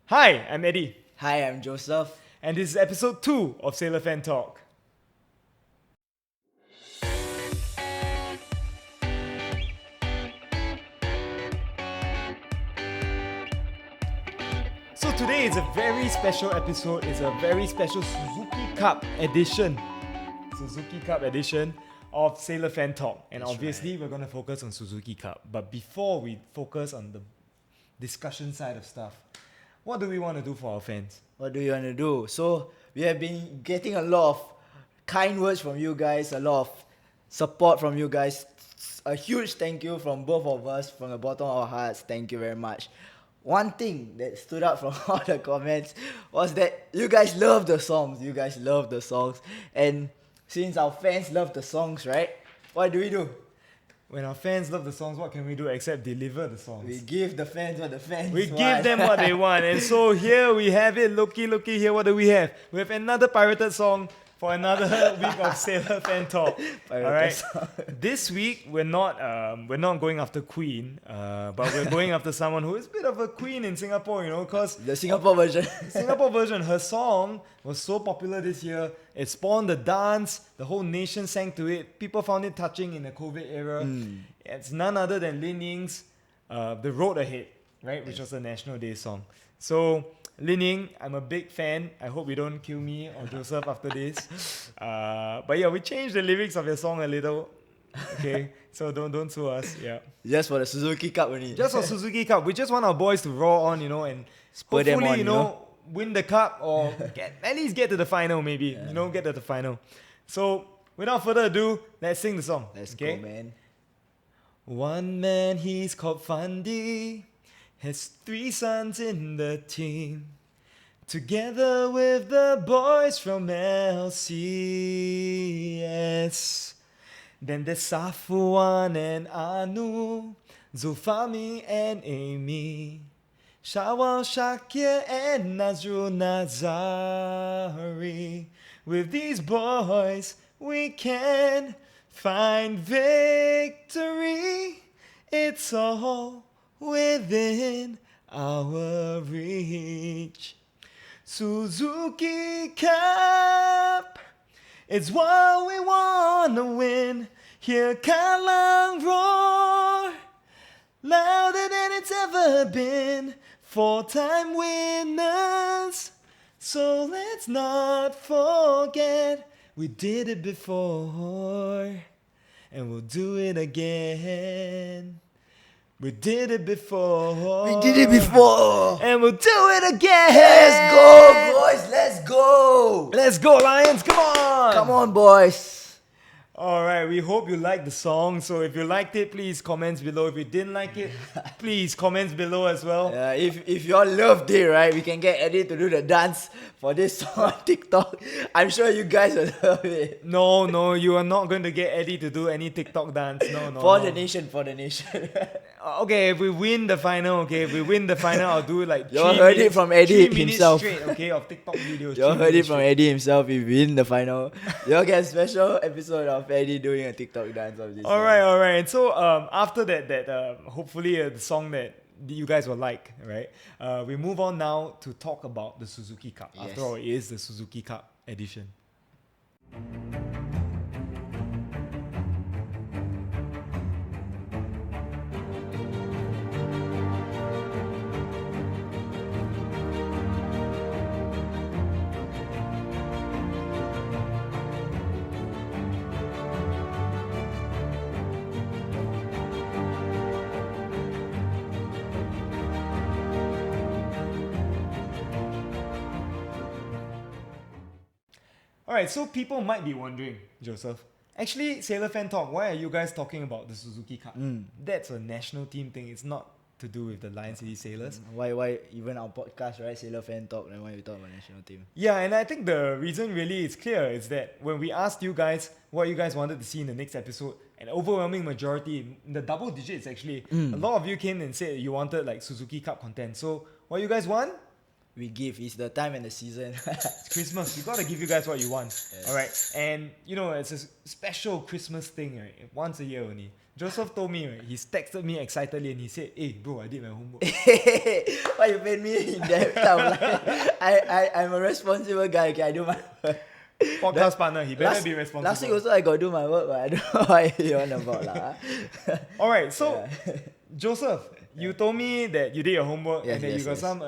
Hi, I'm Eddy, Hi, I'm Joseph. and this is episode 2 of SailorFanTalk. So today is a very special episode. It's a very special Suzuki Cup edition. Suzuki Cup edition of SailorFanTalk. And That's obviously we're going to focus on Suzuki Cup. But before we focus on the discussion side of stuff, what do we want to do for our fans? What do you want to do? So, we have been getting a lot of kind words from you guys, a lot of support from you guys. A huge thank you from both of us, from the bottom of our hearts. Thank you very much. One thing that stood out from all the comments was that you guys love the songs. You guys love the songs. And since our fans love the songs, right? What do? When our fans love the songs, what can we do except deliver the We songs? give the fans what the fans We want. give them what they want. And so here we have it. Looky, here. What do we have? We have another pirated song for another week of Sailor Fan Talk. Pirated All right. song. This week we're not going after Queen, but we're going after someone who is a bit of a queen in Singapore. Because The Singapore version. Singapore version, her song was so popular this year. It spawned the dance. The whole nation sang to it. People found it touching in the COVID era. It's none other than Lin Ying's The Road Ahead, right? Which was a National Day song. So, Lin Ying, I'm a big fan. I hope you don't kill me or Joseph after this. But yeah, we changed the lyrics of your song a little. Okay, so don't sue us. Yeah. Just for the Suzuki Cup only. Just for Suzuki Cup, we just want our boys to roar on, and Spur them hopefully, on, win the cup or at least get to the final, maybe. Get to the final. So, without further ado, let's sing the song. Let's okay? go, man. One man, he's called Fandi, has 3 sons in the team. Together with the boys from LCS. Then there's Safwan and Anu, Zulfami and Amy, Shawal, Shakir and Nazrul Nazari. With these boys we can find victory. It's all within our reach. Suzuki Cup, it's what we wanna win. Hear Kallang roar, louder than it's ever been. 4-time winners, so let's not forget we did it before, and we'll do it again. We did it before. We did it before. And we'll do it again. Let's go, boys. Let's go. Let's go, Lions. Come on. Come on, boys. All right, we hope you liked the song. So if you liked it, please comments below. If you didn't like it, please comments below as well. If y'all loved it, right, we can get Eddy to do the dance for this song on TikTok. I'm sure you guys will love it. No, you are not going to get Eddy to do any TikTok dance. No. For no. the nation. Okay, if we win the final, I'll do like You all heard it from Eddy 3 minutes himself. straight, okay, of TikTok videos. You all 3 heard it minutes from straight. Eddy himself. If we win the final, you'll get a special episode of Eddy doing a TikTok dance of this All song. right. And so after that hopefully the song that you guys will like, right? We move on now to talk about the Suzuki Cup. Yes. After all, it is the Suzuki Cup edition. Alright, so people might be wondering, Joseph. Actually, Sailor Fan Talk, why are you guys talking about the Suzuki Cup? That's a national team thing. It's not to do with the Lion City Sailors. Why even our podcast, right? Sailor Fan Talk, then why we talk about national team? Yeah, and I think the reason really is clear is that when we asked you guys what you guys wanted to see in the next episode, an overwhelming majority, in the double digits actually, a lot of you came and said you wanted like Suzuki Cup content. So what you guys want? we give. It's the time and the season. It's Christmas. We gotta give you guys what you want. Yes. All right, and it's a special Christmas thing, right? Once a year only. Joseph told me, right? He texted me excitedly and he said, "Hey, bro, I did my homework." Why you paid me in that time? Like, I'm a responsible guy. Okay, I do my work. Podcast partner, he better be responsible. Last week also I got to do my work, but I don't know why you on about lah. All right, so Joseph, you told me that you did your homework Yes, and that yes, you got yes. some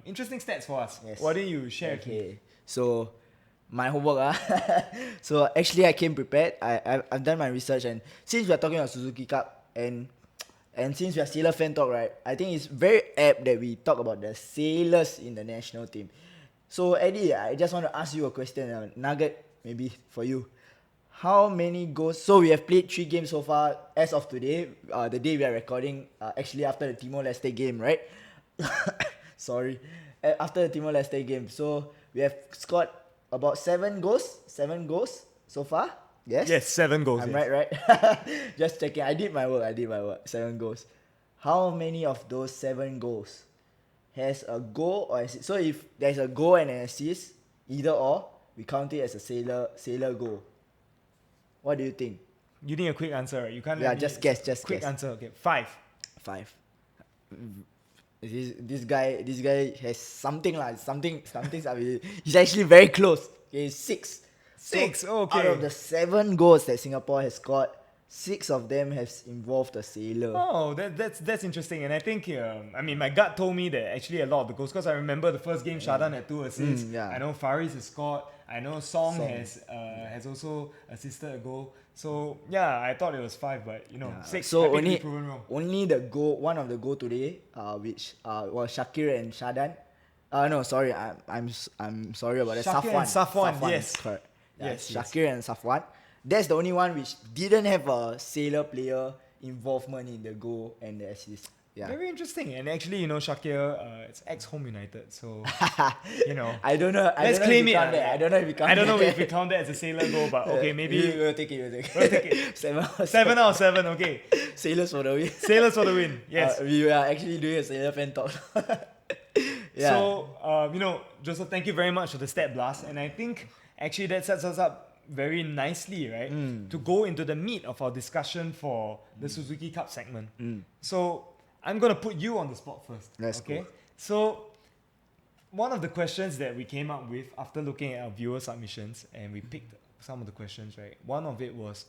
interesting stats for us. Yes. Why didn't you share? Okay, so my homework so actually I came prepared. I've done my research, and since we are talking about Suzuki Cup and since we are SailorFanTalk, right, I think it's very apt that we talk about the sailors in the national team. So Eddie, I just want to ask you a question, nugget maybe for you. How many goals? So we have played 3 games so far as of today, the day we are recording, actually after the Timor-Leste game, right? Sorry. After the Timor-Leste game. So we have scored about 7 goals so far. Yes? Yes, 7 goals. I'm yes. right? Just checking. I did my work. 7 goals. How many of those 7 goals has a goal or assist? So if there's a goal and an assist, either or, we count it as a sailor goal. What do you think? You need a quick answer, right? You can't. Yeah, let me- just guess. Quick answer. Okay, 5. 5. This guy has something like something. He's actually very close. Okay, 6. 6. So, Okay. out of the 7 goals that Singapore has scored, 6 of them has involved a sailor. Oh, that's interesting, and I think my gut told me that actually a lot of the goals, because I remember the first game Shadan had 2 assists. Yeah. I know Faris has scored. I know Song. has also assisted a goal. So yeah, I thought it was 5, but 6. So I think we proven wrong. only the goal, one of the goal today, which was Shakir and Shadan. No, sorry, I'm sorry about that. Shakir and Safwan, yes. Correct. Yes, yes. Shakir and Safwan. That's the only one which didn't have a sailor player involvement in the goal and the assist. Yeah. Very interesting, and actually Shakir, it's ex-Home United, so I don't know. Let's claim it. I don't know if we count I don't know that. if we count that as a sailor goal, but okay, maybe We'll take it. we'll take it. 7 7 out of 7. Okay, Sailors for the win. sailors for the win. Yes. We are actually doing a SailorFanTalk. Yeah. So, Joseph, thank you very much for the stat blast. And I think actually that sets us up very nicely, right? To go into the meat of our discussion for the Suzuki Cup segment. So I'm going to put you on the spot first. Let's okay? go. So one of the questions that we came up with after looking at our viewer submissions, and we picked some of the questions, right? One of it was,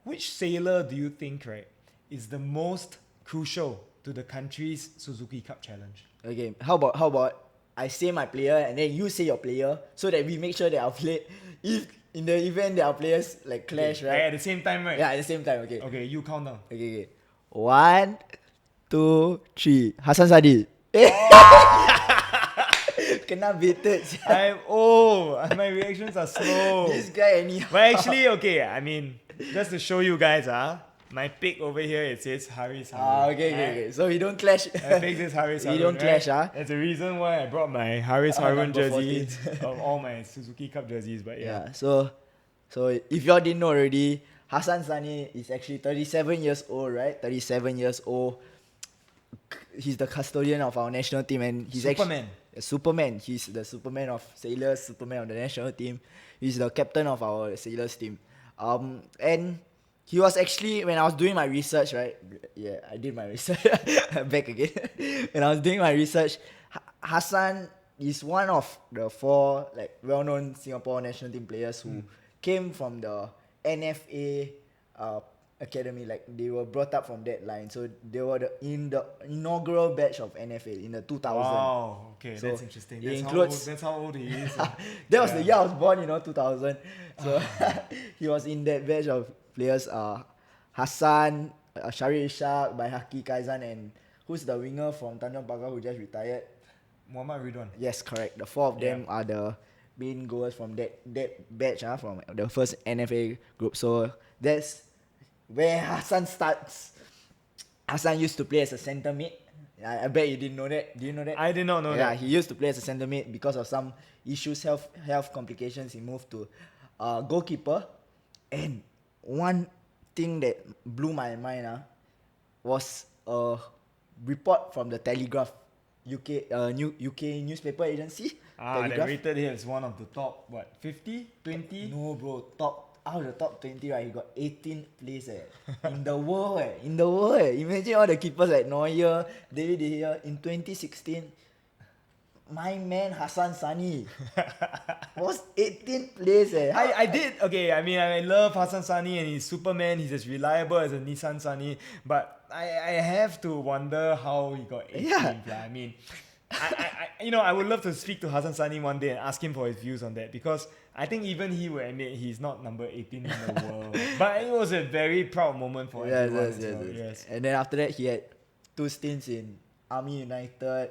which sailor do you think, right, is the most crucial to the country's Suzuki Cup challenge? Okay, how about I say my player and then you say your player, so that we make sure that our play, if in the event that our players like clash, Okay, right? at the same time, right? Yeah, at the same time. Okay. Okay, you count down. Okay. 1, 2, 3. Hassan Sadi. Kena baited. My reactions are slow. This guy anyhow. But actually, okay, just to show you guys, my pick over here, it says Haris Harun. Okay. So we don't clash. I picked this Haris We Harun. don't clash, That's the reason why I brought my Haris Harun number jersey of all my Suzuki Cup jerseys. But yeah. Yeah. So if y'all didn't know already, Hassan Sani is actually 37 years old, right? 37 years old. He's the custodian of our national team, and he's Superman. actually Superman. He's the Superman of sailors, Superman of the national team. He's the captain of our sailors team. And he was actually, when I was doing my research, right? Yeah, I did my research. Back again. When I was doing my research, Hassan is one of the 4 like well-known Singapore national team players who came from the NFA academy. Like they were brought up from that line, so they were in the inaugural batch of NFA in the 2000. Wow, okay, So that's interesting. it That's how old he is. That was the year I was born, 2000. So he was in that batch of players. Hassan, Shari Ishak, Baihaki Kaizan, and who's the winger from Tanjong Pagar who just retired? Muhammad Ridwan. Yes, correct. The 4 of them are the main goers from that batch, from the first NFA group. So that's where Hassan starts. Hassan used to play as a centre mid. I bet you didn't know that. Do you know that? I did not know Yeah, that. he used to play as a centre mid. Because of some issues, health complications, he moved to goalkeeper. And one thing that blew my mind was a report from the Telegraph UK newspaper agency. They Telegraph. rated him as one of the top, 50, 20? No, bro. Out of the top 20, right? He got 18th place in the world. In the world. Imagine all the keepers like Neuer, David De Gea. In 2016, my man Hassan Sani was 18th place. I did. Okay, I mean, I love Hassan Sani and he's Superman. He's as reliable as a Nissan Sunny. But I have to wonder how he got 18th. Yeah. I mean, I would love to speak to Hassan Sani one day and ask him for his views on that, because I think even he would admit he's not number 18 in the world. But it was a very proud moment for everyone as well. Yes. And then after that, he had 2 stints in Army United.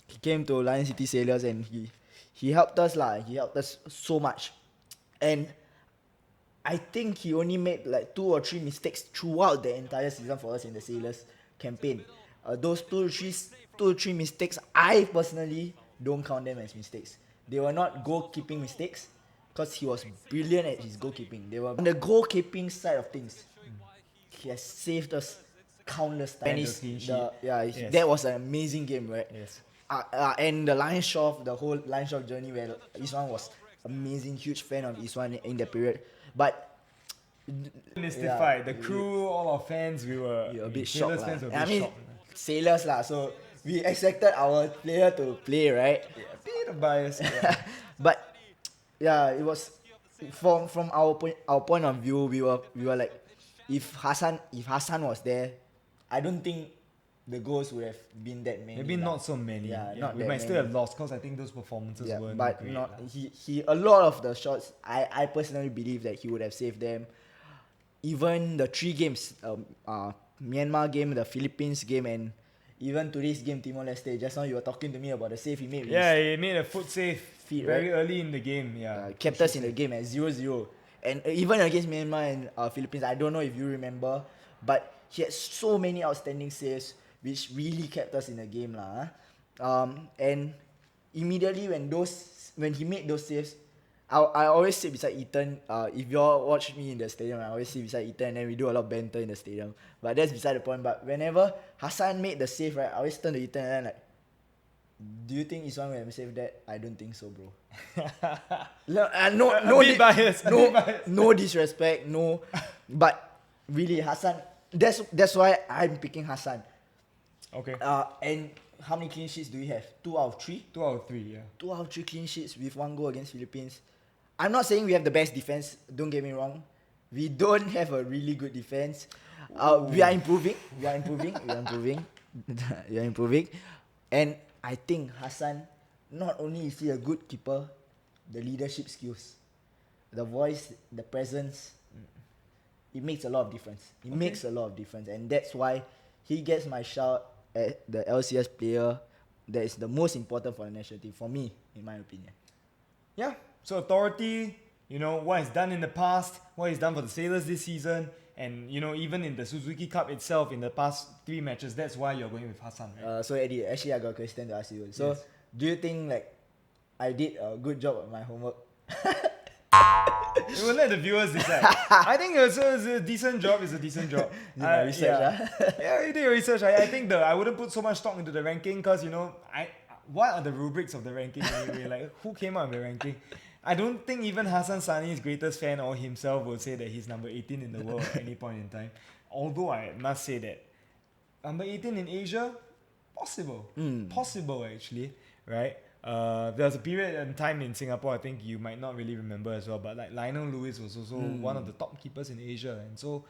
He came to Lion City Sailors and he helped us lah. He helped us so much. And I think he only made like 2 or 3 mistakes throughout the entire season for us in the Sailors campaign. Those 2 or 3 mistakes, I personally don't count them as mistakes. They were not goalkeeping mistakes, because he was brilliant at his goalkeeping. They were on the goalkeeping side of things. He has saved us countless times. That was an amazing game, right? Yes. And the Lion Shop, the whole Lion Shop journey, where Iswan was amazing, huge fan of Iswan in that period. But mystified. The crew, all our fans, we were a bit Sailors shocked. fans were a bit shocked. Sailors lah. So we expected our player to play, right? A bit of bias. Yeah. But yeah, it was from our point of view. We were like, if Hassan was there, I don't think the goals would have been that many. Maybe not so many. Not we that might still many. have lost, because I think those performances weren't but great. not he. A lot of the shots, I personally believe that he would have saved them. Even the 3 games, Myanmar game, the Philippines game, and even today's game, Timor-Leste. Just now you were talking to me about the save he made. Yeah, he made a foot save Feet, very right? early in the game. Yeah, Kept us in the game at 0-0. And even against Myanmar and Philippines, I don't know if you remember, but he had so many outstanding saves, which really kept us in the game lah. And immediately when he made those saves, I always sit beside Ethan. If you all watch me in the stadium, I always sit beside Ethan, and then we do a lot of banter in the stadium. But that's beside the point. But whenever Hassan made the save, right, I always turn to Ethan and I'm like, do you think Iswan will have saved that? I don't think so, bro. No disrespect, no. But really, Hassan. That's why I'm picking Hassan. Okay. And how many clean sheets do we have? 2 out of 3. 2 out of 3. Yeah. 2 out of 3 clean sheets with 1 goal against Philippines. I'm not saying we have the best defense. Don't get me wrong. We don't have a really good defense. We are improving. We are improving. And I think Hassan, not only is he a good keeper, the leadership skills, the voice, the presence, it makes a lot of difference. Makes a lot of difference. And that's why he gets my shout at the LCS player that is the most important for the national team, for me, in my opinion. Yeah. So authority, what he's done in the past, what he's done for the Sailors this season, and even in the Suzuki Cup itself in the past 3 matches, that's why you're going with Hassan, right? So Eddie, actually I got a question to ask you. So Yes. do you think like I did a good job at my homework? We will let the viewers decide. I think it's a decent job. It's a decent job. Did my research, yeah, you did your research. I think I wouldn't put so much stock into the ranking, because what are the rubrics of the ranking anyway? Like, who came up with the ranking? I don't think even Hassan Sani's greatest fan or himself would say that he's number 18 in the world at any point in time. Although I must say that number 18 in Asia, possible. Possible actually, right? There was a period in time in Singapore, I think you might not really remember as well, but like Lionel Lewis was also one of the top keepers in Asia. And so,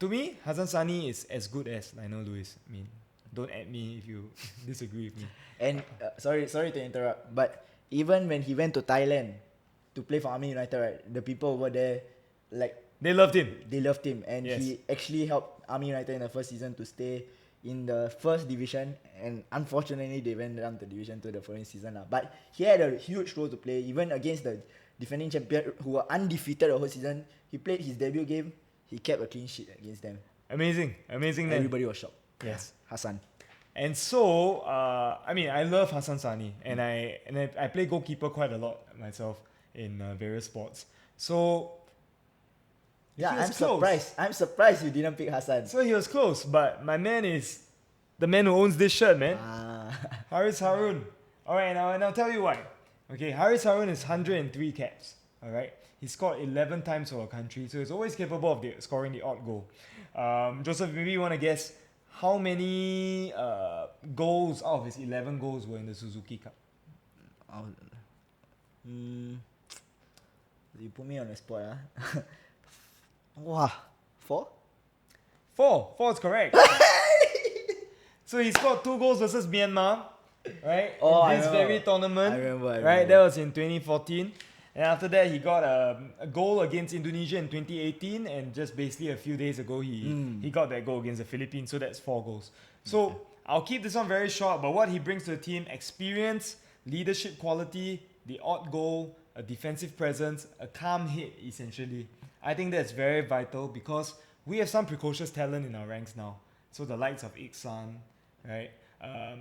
to me, Hassan Sani is as good as Lionel Lewis. I mean, don't at me if you disagree with me. And sorry to interrupt, but even when he went to Thailand to play for Army United, right, the people over there, like, They loved him. And Yes. he actually helped Army United in the first season to stay in the first division, and unfortunately they went down to Division 2 the following season. But he had a huge role to play, even against the defending champion who were undefeated the whole season. He played his debut game, he kept a clean sheet against them. Amazing man. Everybody was shocked. Yes. Hassan. And so, I love Hassan Sani, and I play goalkeeper quite a lot myself in various sports. So, Yeah, he was I'm close. surprised. I'm surprised you didn't pick Hassan. So he was close, but my man is the man who owns this shirt, man. Haris Harun. Alright, and I'll tell you why. Okay, Haris Harun is 103 caps. Alright, he scored 11 times for a country, so he's always capable of scoring the odd goal. Joseph, maybe you want to guess how many goals out of his 11 goals were in the Suzuki Cup? You put me on the spot, Wow, 4? 4 is correct. So he scored 2 goals versus Myanmar, right? In this very tournament. I remember. Right, that was in 2014. And after that, he got a goal against Indonesia in 2018, and just basically a few days ago, he got that goal against the Philippines. So that's 4 goals. So I'll keep this one very short, but what he brings to the team: experience, leadership quality, the odd goal, a defensive presence, a calm head, essentially. I think that's very vital because we have some precocious talent in our ranks now. So the likes of Iksan, right?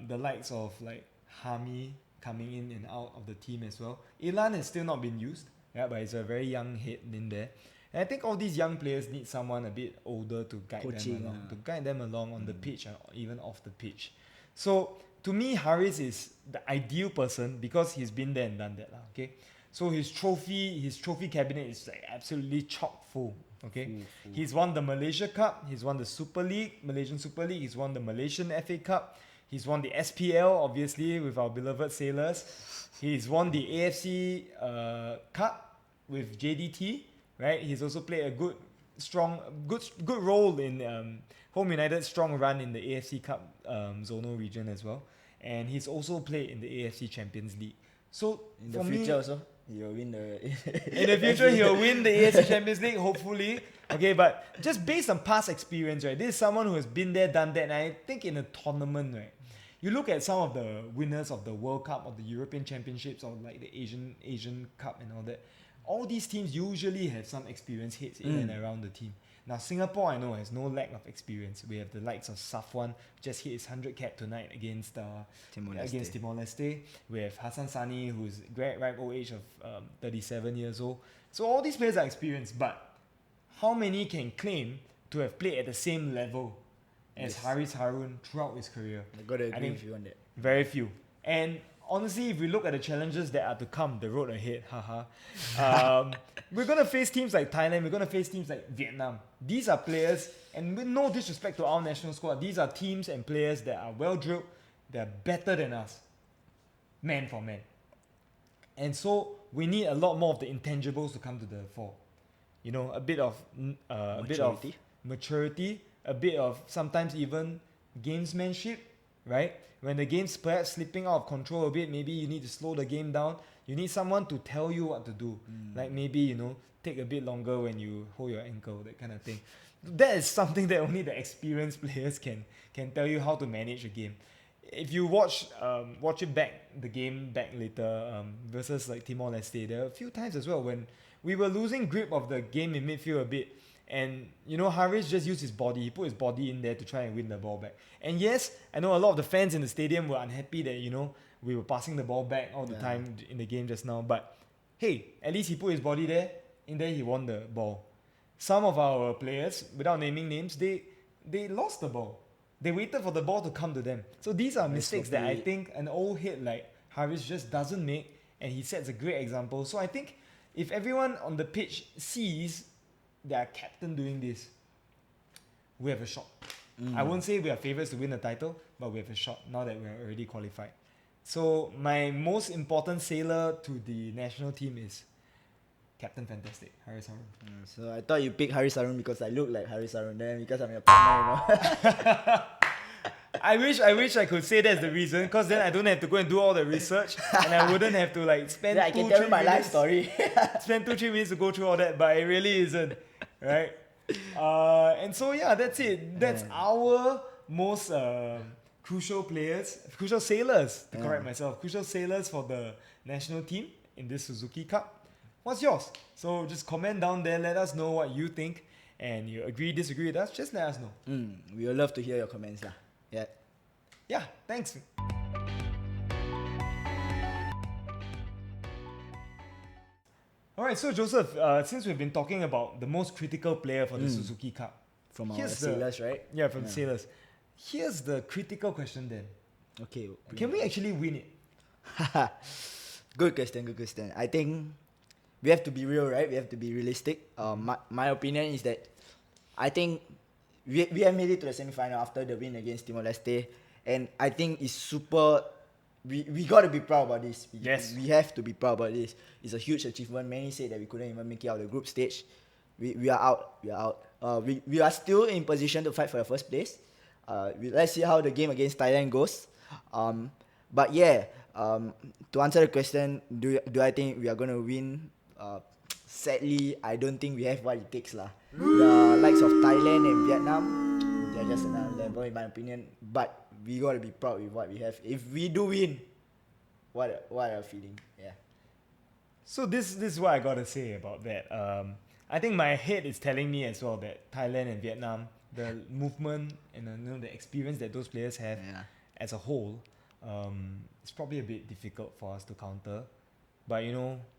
The likes of like Hami coming in and out of the team as well. Ilan has still not been used, but he's a very young head in there. And I think all these young players need someone a bit older to guide them along on the pitch and even off the pitch. So to me, Haris is the ideal person because he's been there and done that. Okay, so his trophy cabinet is like absolutely chock full. Okay, he's won the Malaysia Cup, he's won the Malaysian Super League, he's won the Malaysian FA Cup, he's won the SPL, obviously, with our beloved Sailors. He's won the AFC Cup with JDT, right? He's also played a good role in Home United's strong run in the AFC Cup zonal region as well. And he's also played in the AFC Champions League. So in the future also, he'll win the... in the future, he'll win the AFC Champions League, hopefully. Okay, but just based on past experience, right? This is someone who has been there, done that. And I think in a tournament, right? You look at some of the winners of the World Cup, of the European Championships, or like the Asian Cup and all that. All these teams usually have some experienced heads in and around the team. Now, Singapore, I know, has no lack of experience. We have the likes of Safwan, just hit his 100 cap tonight against Timor-Leste. We have Hassan Sani, who's ripe old age of 37 years old. So all these players are experienced, but how many can claim to have played at the same level as Haris Harun throughout his career? I gotta agree with you on that. Very few. And honestly, if we look at the challenges that are to come, the road ahead, we're going to face teams like Thailand, we're going to face teams like Vietnam. These are players, and with no disrespect to our national squad, these are teams and players that are well drilled, they're better than us, man for man. And so we need a lot more of the intangibles to come to the fore. You know, a bit of maturity, a bit of sometimes even gamesmanship, right? When the game's perhaps slipping out of control a bit, maybe you need to slow the game down. You need someone to tell you what to do. Like maybe, take a bit longer when you hold your ankle, that kind of thing. That is something that only the experienced players can tell you how to manage a game. If you watch the game back later versus like Timor-Leste, there are a few times as well when we were losing grip of the game in midfield a bit. And, Haris just used his body. He put his body in there to try and win the ball back. And yes, I know a lot of the fans in the stadium were unhappy that, we were passing the ball back all the time in the game just now. But, hey, at least he put his body there. In there, he won the ball. Some of our players, without naming names, they lost the ball. They waited for the ball to come to them. So these are mistakes that I think an old head like Haris just doesn't make. And he sets a great example. So I think if everyone on the pitch sees their captain doing this, we have a shot. I won't say we are favourites to win the title, but we have a shot now that we are already qualified. So my most important sailor to the national team is Captain Fantastic, Haris Harun. So I thought you picked Haris Harun because I look like Haris Harun, then because I'm your partner, I wish I could say that's the reason, because then I don't have to go and do all the research, and I wouldn't have to like spend I can tell you my life story. Spend 2-3 minutes to go through all that, but it really isn't, right? And so that's it. That's our most crucial sailors, to correct myself, crucial sailors for the national team in this Suzuki Cup. What's yours? So just comment down there, let us know what you think, and you agree, disagree with us, just let us know. We would love to hear your comments. Yeah, thanks. Alright, so Joseph, since we've been talking about the most critical player for the Suzuki Cup, from our sailors, right? Yeah, from the sailors. Here's the critical question then. Okay. Can we actually win it? Good question. I think we have to be real, right? We have to be realistic. My opinion is that I think we have made it to the semi-final after the win against Timor-Leste, and I think it's super. We got to be proud about this. Yes. We have to be proud about this. It's a huge achievement. Many say that we couldn't even make it out of the group stage. We are out. We are out. We are still in position to fight for the first place. Let's see how the game against Thailand goes. But yeah, to answer the question, do I think we are gonna win? Sadly, I don't think we have what it takes lah. The likes of Thailand and Vietnam, they're just another level in my opinion. But we gotta be proud with what we have. If we do win, what are you feeling? Yeah. So this is what I gotta say about that. I think my head is telling me as well that Thailand and Vietnam, the movement and the experience that those players have as a whole, it's probably a bit difficult for us to counter. But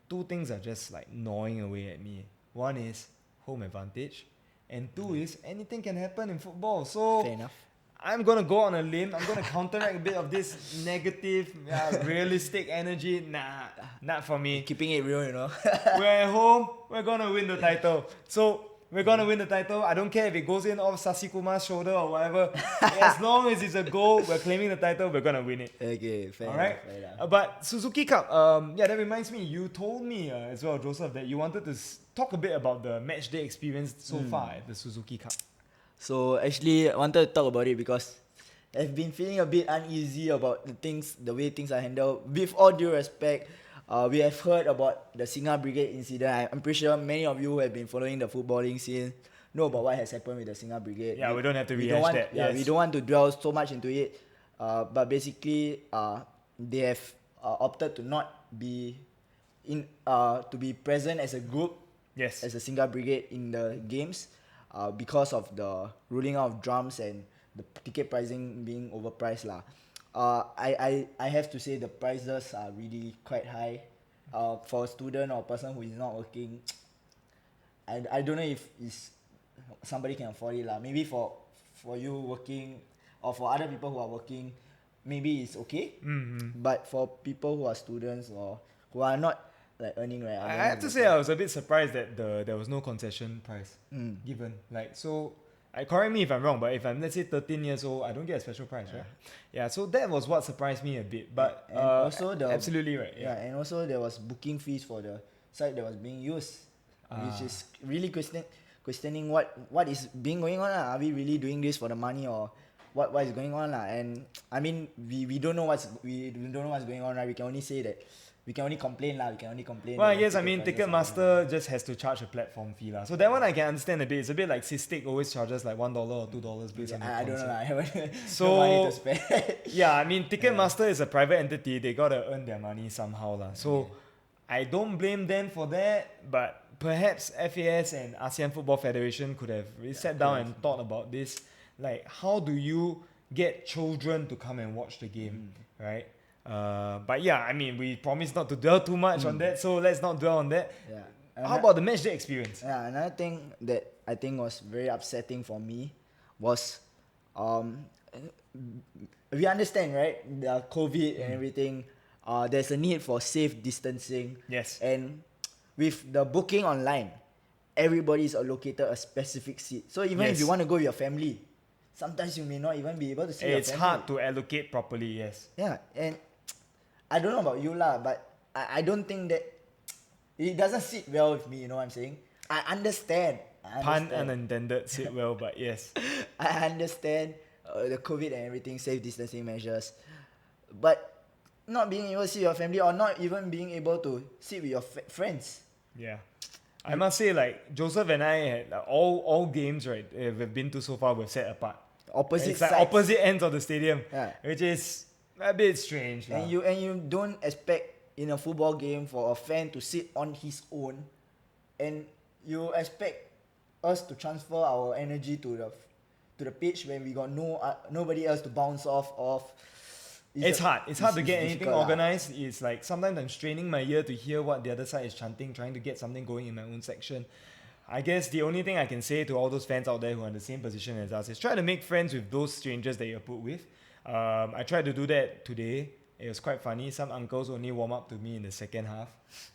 two things are just like gnawing away at me. One is home advantage, and two is anything can happen in football. So Fair enough. I'm gonna go on a limb. I'm gonna counteract a bit of this negative, realistic energy. Nah, not for me. Keeping it real, We're at home. We're gonna win the title. So we're gonna win the title. I don't care if it goes in off Sasi Kumar's shoulder or whatever. As long as it's a goal, we're claiming the title. We're gonna win it. Okay, fair All enough. right. Fair enough. But Suzuki Cup. That reminds me. You told me as well, Joseph, that you wanted to talk a bit about the matchday experience so far at the Suzuki Cup. So actually, I wanted to talk about it because I've been feeling a bit uneasy about the way things are handled. With all due respect, we have heard about the Singa Brigade incident. I'm pretty sure many of you who have been following the footballing scene know about what has happened with the Singa Brigade. Yeah, we don't have to we rehash that. Yeah, Yes. we don't want to dwell so much into it. But basically, they have opted to not be to be present as a group. Yes. As a Singa Brigade in the games, because of the ruling out of drums and the ticket pricing being overpriced lah. I have to say the prices are really quite high. For a student or a person who is not working, I don't know if somebody can afford it lah. Maybe for you working or for other people who are working, maybe it's okay. Mm-hmm. But for people who are students or who are not like earning, right? I have to say I was a bit surprised that there was no concession price Mm. given. Like, so, correct me if I'm wrong, but if I'm, let's say, 13 years old, I don't get a special price, right? Yeah, so that was what surprised me a bit. But And also absolutely right. Yeah, and also there was booking fees for the site that was being used, which is really questioning what is being going on. Are we really doing this for the money or what is going on? And I mean we don't know what's going on, right? We can only say that we can only complain. Well, yes, I mean, Ticketmaster just has to charge a platform fee. So that one I can understand a bit. It's a bit like Cystic always charges like $1 or $2 based on the I don't know. concert. I haven't So, no money to spend. Yeah, I mean, Ticketmaster is a private entity. They gotta earn their money somehow. So I don't blame them for that, but perhaps FAS and ASEAN Football Federation could have really sat down and thought about this. Like, how do you get children to come and watch the game, right? But yeah, I mean, we promised not to dwell too much on that, so let's not dwell on that. Yeah. How about the matchday experience? Yeah, another thing that I think was very upsetting for me was we understand, right? The COVID and everything. There's a need for safe distancing. Yes. And with the booking online, everybody is allocated a specific seat. So even if you want to go with your family, sometimes you may not even be able to see your family. It's hard to allocate properly, yes. Yeah, and I don't know about you lah, but I don't think that it doesn't sit well with me, you know what I'm saying? I understand. Pun unintended, sit well, but yes. I understand the COVID and everything, safe distancing measures, but not being able to see your family or not even being able to sit with your friends. Yeah. I must say, like, Joseph and I had all games, right, we've been to so far, we've set apart. Opposite It's like sides. opposite ends of the stadium, Yeah. which is a bit strange. And you don't expect in a football game for a fan to sit on his own, and you expect us to transfer our energy to the pitch when we got nobody else to bounce off. It's hard to get anything difficult lah. organized. It's like sometimes I'm straining my ear to hear what the other side is chanting, trying to get something going in my own section. I guess the only thing I can say to all those fans out there who are in the same position as us is try to make friends with those strangers that you're put with. I tried to do that today. It was quite funny. Some uncles only warm up to me in the second half,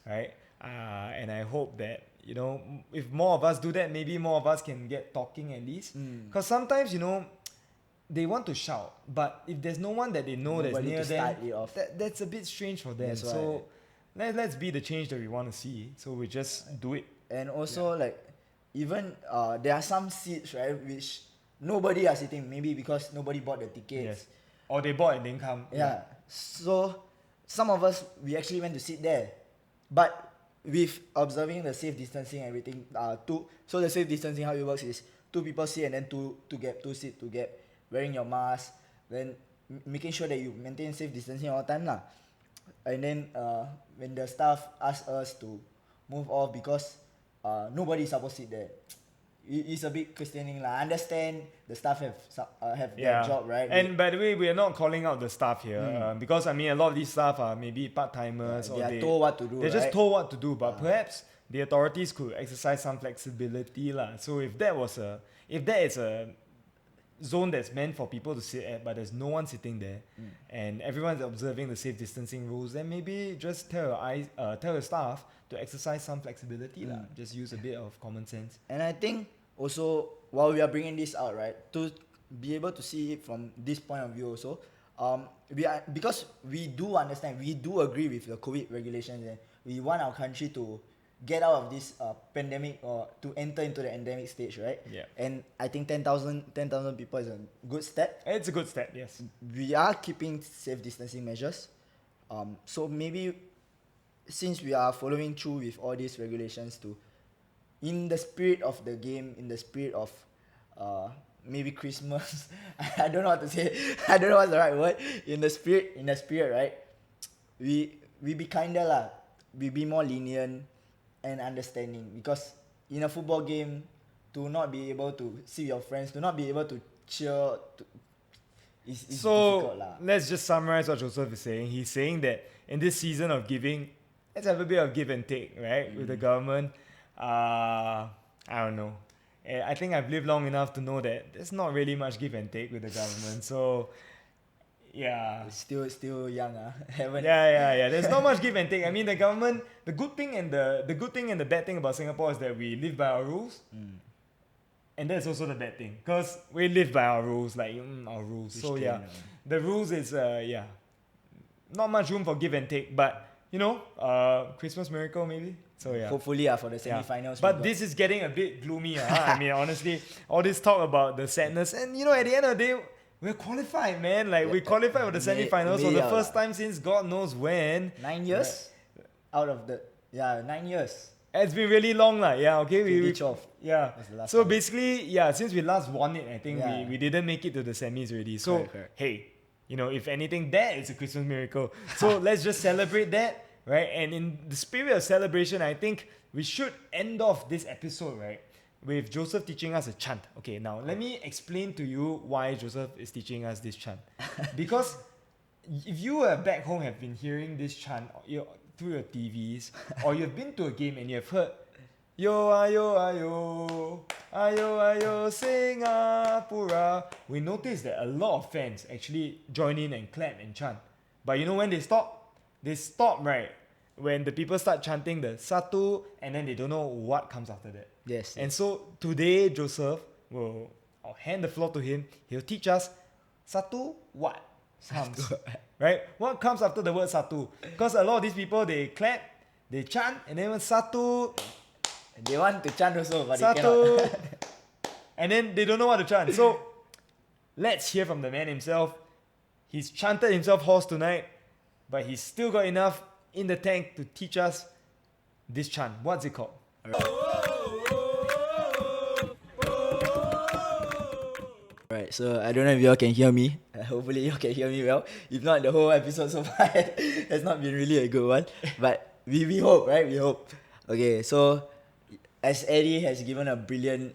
right? And I hope that, if more of us do that, maybe more of us can get talking at least. Because sometimes, they want to shout, but if there's no one that they know that's Nobody near to them, start it off. that's a bit strange for them. That's why. So let's be the change that we want to see. So we just do it. And also even there are some seats, right, which nobody are sitting, maybe because nobody bought the tickets. Yes. Or they bought and didn't come. Yeah. So some of us, we actually went to sit there, but with observing the safe distancing and everything, so the safe distancing, how it works is 2 people sit and then two sit to gap, wearing your mask, then making sure that you maintain safe distancing all the time lah. And then when the staff asked us to move off because nobody is supposed to sit there, it's a bit questioning lah. I understand the staff have their job, right? And by the way, we are not calling out the staff here because a lot of these staff are maybe part-timers or they are told what to do. They're just told what to do, but perhaps the authorities could exercise some flexibility lah. So if that is a zone that's meant for people to sit at, but there's no one sitting there, and everyone's observing the safe distancing rules, then maybe just tell your staff to exercise some flexibility lah. Just use a bit of common sense. And I think also, while we are bringing this out, right, to be able to see it from this point of view also, because we do understand, we do agree with the COVID regulations, and we want our country to get out of this pandemic or to enter into the endemic stage, right? Yeah. And I think 10,000 people is a good step. It's a good step, yes. We are keeping safe distancing measures. So maybe since we are following through with all these regulations in the spirit of the game, in the spirit of maybe Christmas, I don't know what to say. I don't know what's the right word. In the spirit, right? We be kinder lah. We be more lenient and understanding, because in a football game, to not be able to see your friends, to not be able to cheer, is difficult lah. Let's just summarize what Joseph is saying. He's saying that in this season of giving, let's have a bit of give and take, right? With the government. I don't know. I think I've lived long enough to know that there's not really much give and take with the government. So, yeah. Still young, haven't. Yeah. There's not much give and take. I mean, the government. The good thing and the bad thing about Singapore is that we live by our rules, and that's also the bad thing, because we live by our rules, our rules. So yeah, the rules is not much room for give and take, but Christmas miracle maybe. So yeah. Hopefully for the semi-finals. But this is getting a bit gloomy. I mean, honestly, all this talk about the sadness, and at the end of the day, we're qualified, man. We qualified for the semi-finals for the first time since God knows when. 9 years? Out of the 9 years. It's been really long, lah. Yeah, okay. We 12. Yeah. So time. Basically, since we last won it, I think we didn't make it to the semis already. So correct. Hey, if anything, that is a Christmas miracle. So let's just celebrate that, right? And in the spirit of celebration, I think we should end off this episode, right, with Joseph teaching us a chant. Okay, now let me explain to you why Joseph is teaching us this chant. Because if you back home have been hearing this chant through your TVs, or you've been to a game and you have heard Yo ayo ayo, ayo ayo Singapura, we noticed that a lot of fans actually join in and clap and chant. But when they stop? They stop, right, when the people start chanting the Satu, and then they don't know what comes after that. Yes. And so today, Joseph I'll hand the floor to him. He'll teach us Satu what? Sounds. Right? What comes after the word Satu? Because a lot of these people, they clap, they chant, and then when Satu, they want to chant also, but Satu, they cannot. and then they don't know what to chant. So let's hear from the man himself. He's chanted himself hoarse tonight, but he's still got enough in the tank to teach us this chant. What's it called? Right, so I don't know if y'all can hear me. Hopefully y'all can hear me well. If not, the whole episode so far has not been really a good one. But we hope, right? We hope. Okay, so as Eddy has given a brilliant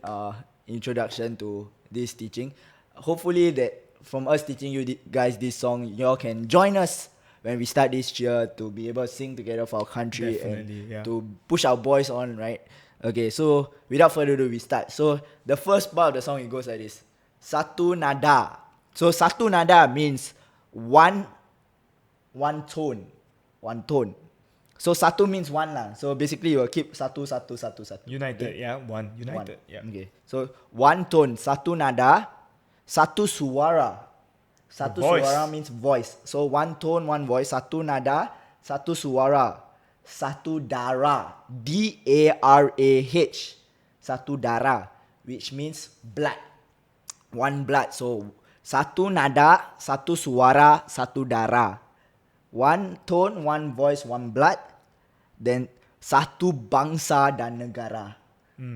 introduction to this teaching, hopefully that from us teaching you guys this song, y'all can join us when we start this cheer to be able to sing together for our country. Definitely, and to push our boys on, right? Okay, so without further ado, we start. So the first part of the song, it goes like this. Satu Nada. So Satu Nada means one tone. So Satu means one lah. So basically you will keep Satu. United, Okay? yeah, one. United, One. yeah. Okay. So one tone, Satu Nada, Satu Suara. Satu voice. Suara means voice. So one tone, one voice, Satu Nada, Satu Suara, Satu Darah, D-A-R-A-H, Satu Darah, which means blood. One blood. So Satu Nada, Satu Suara, Satu Darah. One tone, one voice, one blood. Then Satu Bangsa dan Negara,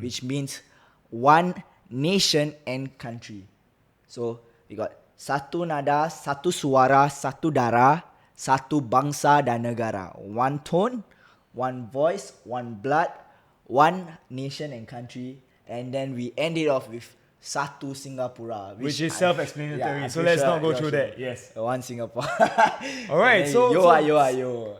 which means one nation and country. So we got Satu Nada, Satu Suara, Satu Darah, Satu Bangsa dan Negara. One tone, one voice, one blood, one nation and country. And then we end it off with Satu Singapura, Which is self-explanatory. I'm So pretty let's sure not go you're through sure. that. Yes. One Singapore. Alright, so yo.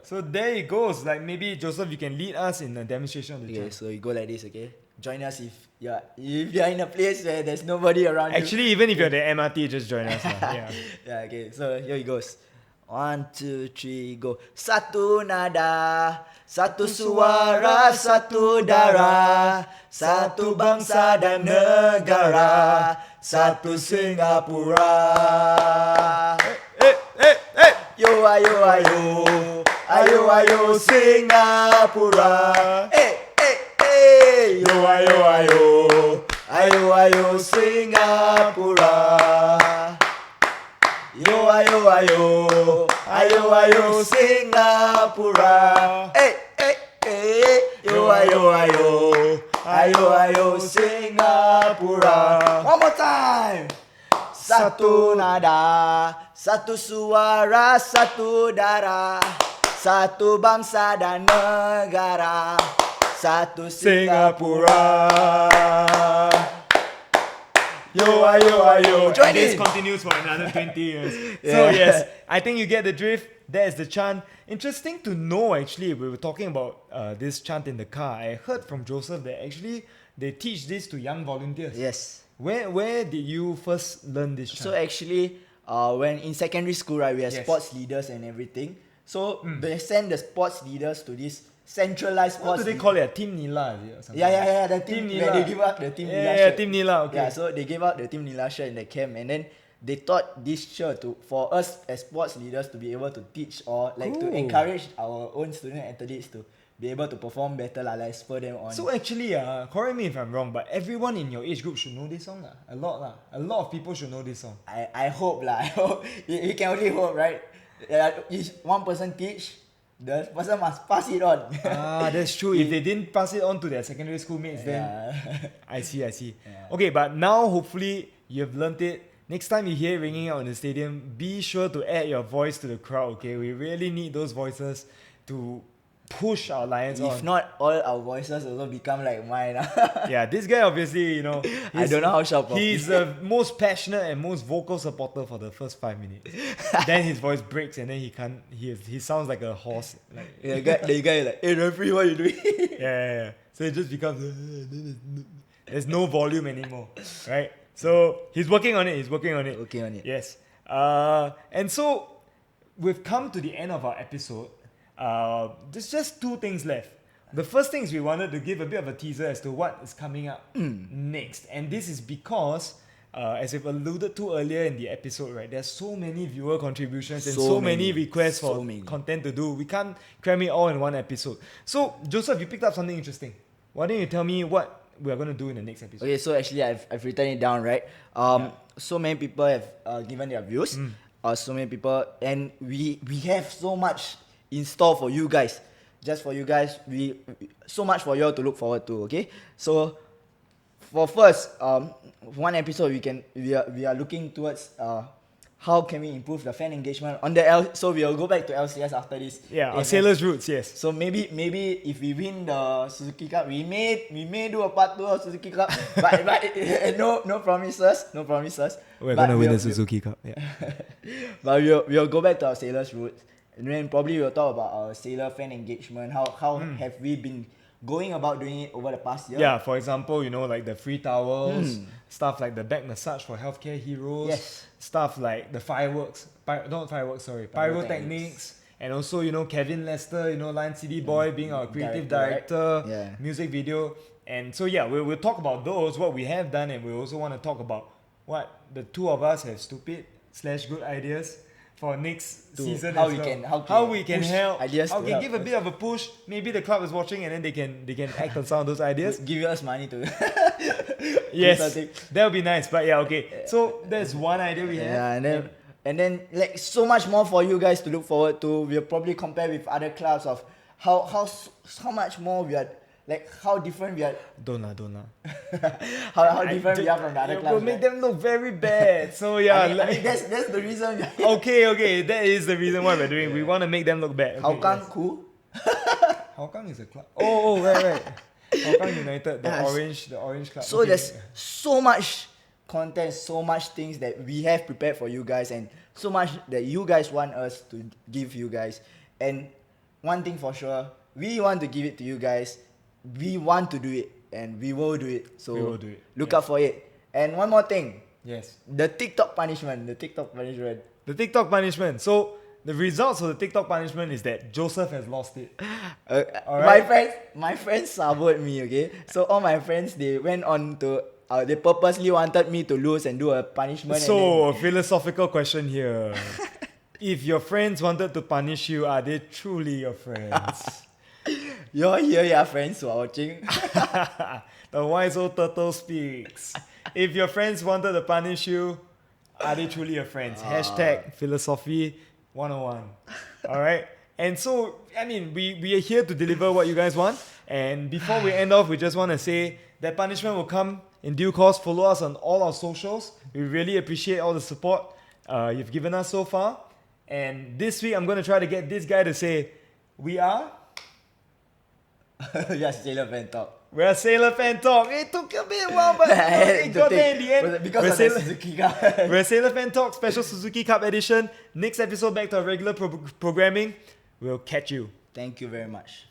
So there it goes. Like maybe Joseph, you can lead us in a demonstration of the Okay, chant. so you go like this, okay? Join us if you're in a place where there's nobody around you. Actually, even if you're the MRT, just join us. Yeah. Yeah, okay. So here it goes. 1, 2, 3, go. Satu nada, satu suara, satu darah, satu bangsa dan negara, satu Singapura. Yo ayo ayo, ayo Singapura. Yo ayo Singapura. Yo ayo Singapura. Yo ayo Singapura. One more time. Satu nada, satu suara, satu darah, satu bangsa dan negara, satu Singapura. Yo. Join And this in. continues for another 20 years. Yeah. So yes, I think you get the drift. That is the chant. Interesting to know actually, we were talking about this chant in the car. I heard from Joseph that actually they teach this to young volunteers. Yes. Where did you first learn this chant? So actually, when in secondary school, right, we have Yes. sports leaders and everything. So they send the sports leaders to this centralized What sports. do they call it? Team Nila, is it, or something? Yeah. The Team team Nila. where they give out the team Nila Yeah, shirt. Team Nila. Okay. Yeah, so they gave out the team Nila shirt in the camp, and then they taught this shirt for us as sports leaders to be able to teach or like to Cool. encourage our own student athletes to be able to perform better, like spur them on. So actually, correct me if I'm wrong, but everyone in your age group should know this song. A lot of people should know this song. I hope lah. I hope you can only hope, right? If one person teach, the person must pass it on. That's true. If they didn't pass it on to their secondary school mates, then Yeah. I see. Yeah. Okay, but now hopefully you've learnt it. Next time you hear it ringing out in the stadium, be sure to add your voice to the crowd, okay? We really need those voices to push our Lions If on. not, all our voices also become like mine. Yeah, this guy obviously, I he's- don't know how sharp. He's the most passionate and most vocal supporter for the first 5 minutes. Then his voice breaks and then he can't. He sounds like a horse. Like the guy like, hey referee, what you doing? yeah. So it just becomes there's no volume anymore, right? So he's working on it. Working on it. Yes. And so we've come to the end of our episode. There's just two things left. The first thing is we wanted to give a bit of a teaser as to what is coming up next. And this is because, as we've alluded to earlier in the episode, right, there's so many viewer contributions and so many requests So for many. content to do. We can't cram it all in one episode. So, Joseph, you picked up something interesting. Why don't you tell me what we are going to do in the next episode? Okay, so actually I've written it down, right? So many people have given their views. So many people, and we have so much in store for you guys. Just for you guys, we so much for you all to look forward to. Okay, so for first, one episode we are looking towards how can we improve the fan engagement on the so we'll go back to LCS after this. Yeah, our And sailors' roots, yes. so maybe if we win the Suzuki Cup, we may do a part 2 of Suzuki Cup, but no promises. We're But going to win the we'll- Suzuki Cup. Yeah. But we'll go back to our sailors' roots, and then probably we'll talk about our sailor fan engagement. How have we been going about doing it over the past year. Yeah, for example, like the free towels, stuff like the back massage for healthcare heroes, Yes. stuff like the pyrotechnics, and also, Kevin Lester, Line CD Boy being our creative director, Yeah. music video. And so, yeah, we'll talk about those, what we have done, and we also want to talk about what the two of us have stupid/good ideas for next season how as we well. can- how we can push help, ideas how to we can help give a us. bit of a push. Maybe the club is watching and then they can act on some of those ideas. Give us money to. Yes, something. that would be nice. But yeah, okay. So there's one idea we have. Yeah, and then like so much more for you guys to look forward to. We'll probably compare with other clubs of how much more we are, like how different we are, Don't lah. how different we are from the other clubs. We'll make right? them look very bad. So yeah, I mean, that's the reason. okay. That is the reason why we're doing. We want to make them look bad. Okay, Hougang yes. cool. Hougang is a club. Oh, right. Hougang United, the Yes. orange club. So Okay. there's so much content, so much things that we have prepared for you guys, and so much that you guys want us to give you guys. And one thing for sure, we want to give it to you guys. We want to do it, and we will do it. So We will do it. look Yeah. out for it. And one more thing, Yes. the TikTok punishment. The TikTok punishment. So the results of the TikTok punishment is that Joseph has lost it. Alright. My friends saboted me. Okay, so all my friends, they went on to. They purposely wanted me to lose and do a punishment. So, a philosophical question here. If your friends wanted to punish you, are they truly your friends? You're here, your friends who are watching. The wise old turtle speaks. If your friends wanted to punish you, are they truly your friends? Hashtag philosophy 101. Alright? And so, I mean, we are here to deliver what you guys want. And before we end off, we just want to say that punishment will come in due course. Follow us on all our socials. We really appreciate all the support you've given us so far. And this week, I'm going to try to get this guy to say, we are Yes, SailorFanTalk. We're SailorFanTalk. It took a bit while, but it got there in the end. Because of the Suzuki Cup. We're SailorFanTalk Special Suzuki Cup Edition. Next episode back to our regular programming. We'll catch you. Thank you very much.